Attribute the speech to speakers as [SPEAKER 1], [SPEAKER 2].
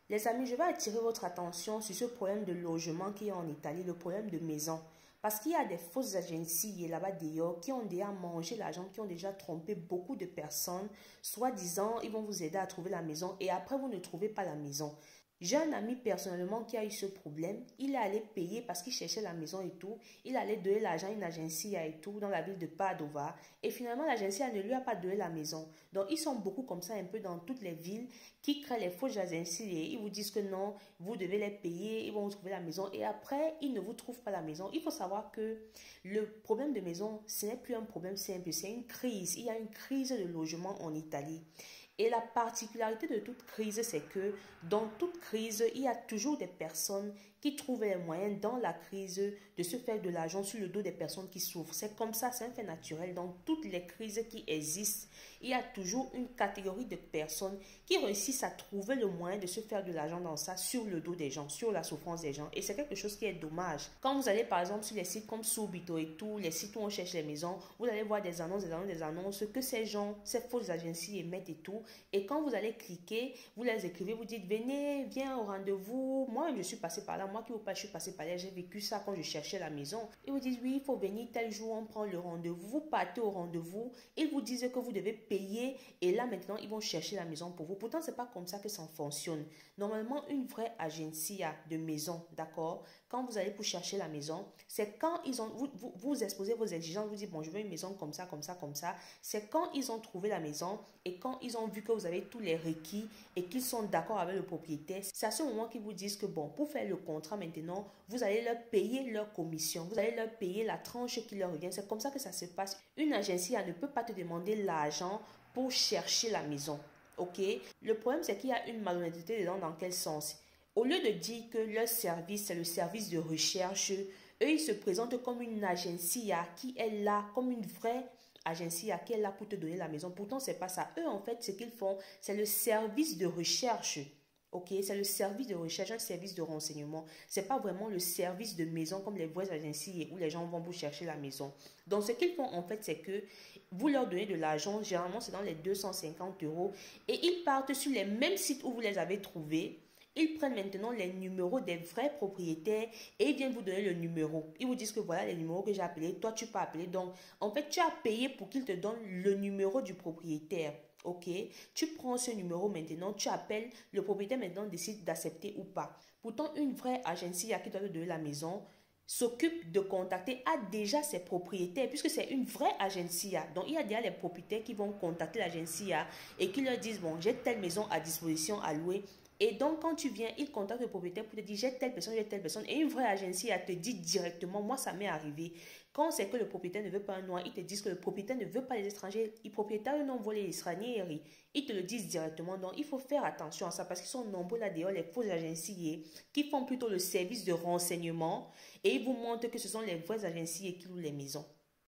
[SPEAKER 1] Les amis, je vais attirer votre attention sur ce problème de logement qui est en Italie, le problème de maison. Parce qu'il y a des fausses agences là-bas d'ailleurs qui ont déjà mangé l'argent, qui ont déjà trompé beaucoup de personnes. Soi-disant, ils vont vous aider à trouver la maison et après, vous ne trouvez pas la maison. J'ai un ami personnellement qui a eu ce problème. Il est allé payer parce qu'il cherchait la maison et tout. Il allait donner l'argent à une agence et tout dans la ville de Padova. Et finalement, l'agence ne lui a pas donné la maison. Donc, ils sont beaucoup comme ça un peu dans toutes les villes qui créent les fausses agences. Ils vous disent que non, vous devez les payer, ils vont vous trouver la maison. Et après, ils ne vous trouvent pas la maison. Il faut savoir que le problème de maison, ce n'est plus un problème simple, c'est une crise. Il y a une crise de logement en Italie. Et la particularité de toute crise, c'est que dans toute crise, il y a toujours des personnes qui trouvent les moyens dans la crise de se faire de l'argent sur le dos des personnes qui souffrent. C'est comme ça, c'est un fait naturel. Dans toutes les crises qui existent, il y a toujours une catégorie de personnes qui réussissent à trouver le moyen de se faire de l'argent dans ça, sur le dos des gens, sur la souffrance des gens. Et c'est quelque chose qui est dommage. Quand vous allez par exemple sur les sites comme Subito et tout, les sites où on cherche les maisons, vous allez voir des annonces que ces gens, ces fausses agences émettent et tout. Et quand vous allez cliquer, vous les écrivez, vous dites venez, viens au rendez-vous. Moi-même, je suis passée par là. Moi qui vous parle, je suis passée par là. J'ai vécu ça quand je cherchais la maison. Ils vous disent oui, il faut venir tel jour, on prend le rendez-vous. Vous partez au rendez-vous. Ils vous disent que vous devez payer. Et là, maintenant, ils vont chercher la maison pour vous. Pourtant, c'est pas comme ça que ça fonctionne. Normalement, une vraie agence de maison, d'accord? Quand vous allez pour chercher la maison, c'est quand ils ont, vous exposez vos exigences, vous dites bon, je veux une maison comme ça, comme ça, comme ça. C'est quand ils ont trouvé la maison et quand ils ont vu que vous avez tous les requis et qu'ils sont d'accord avec le propriétaire, c'est à ce moment qu'ils vous disent que bon, pour faire le contrat maintenant, vous allez leur payer leur commission, vous allez leur payer la tranche qui leur revient. C'est comme ça que ça se passe. Une agence ne peut pas te demander l'argent pour chercher la maison. Ok? Le problème, c'est qu'il y a une malhonnêteté dedans. Dans quel sens? Au lieu de dire que leur service, c'est le service de recherche, eux, ils se présentent comme une agence qui est là, comme une vraie agence qui est là pour te donner la maison. Pourtant, c'est pas ça. Eux, en fait, ce qu'ils font, c'est le service de recherche. Ok, c'est le service de recherche, un service de renseignement. C'est pas vraiment le service de maison comme les vraies agences où les gens vont vous chercher la maison. Donc, ce qu'ils font, en fait, c'est que vous leur donnez de l'argent. Généralement, c'est dans les 250 € et ils partent sur les mêmes sites où vous les avez trouvés. Ils prennent maintenant les numéros des vrais propriétaires et ils viennent vous donner le numéro. Ils vous disent que voilà les numéros que j'ai appelés, toi tu peux appeler. Donc, en fait, tu as payé pour qu'ils te donnent le numéro du propriétaire. Ok, tu prends ce numéro maintenant, tu appelles, le propriétaire maintenant décide d'accepter ou pas. Pourtant, une vraie agence qui doit te donner la maison s'occupe de contacter, a déjà ses propriétaires, puisque c'est une vraie agence. Donc, il y a déjà les propriétaires qui vont contacter l'agence et qui leur disent, bon, j'ai telle maison à disposition à louer. Et donc, quand tu viens, ils contactent le propriétaire pour te dire, j'ai telle personne, j'ai telle personne. Et une vraie agence te dit directement, moi, ça m'est arrivé. Quand c'est que le propriétaire ne veut pas un noir, ils te disent que le propriétaire ne veut pas les étrangers. Les propriétaires non veulent les étrangers. Ils te le disent directement. Donc, il faut faire attention à ça parce qu'ils sont nombreux là d'ailleurs, les fausses agences qui font plutôt le service de renseignement et ils vous montrent que ce sont les vraies agences qui louent les maisons.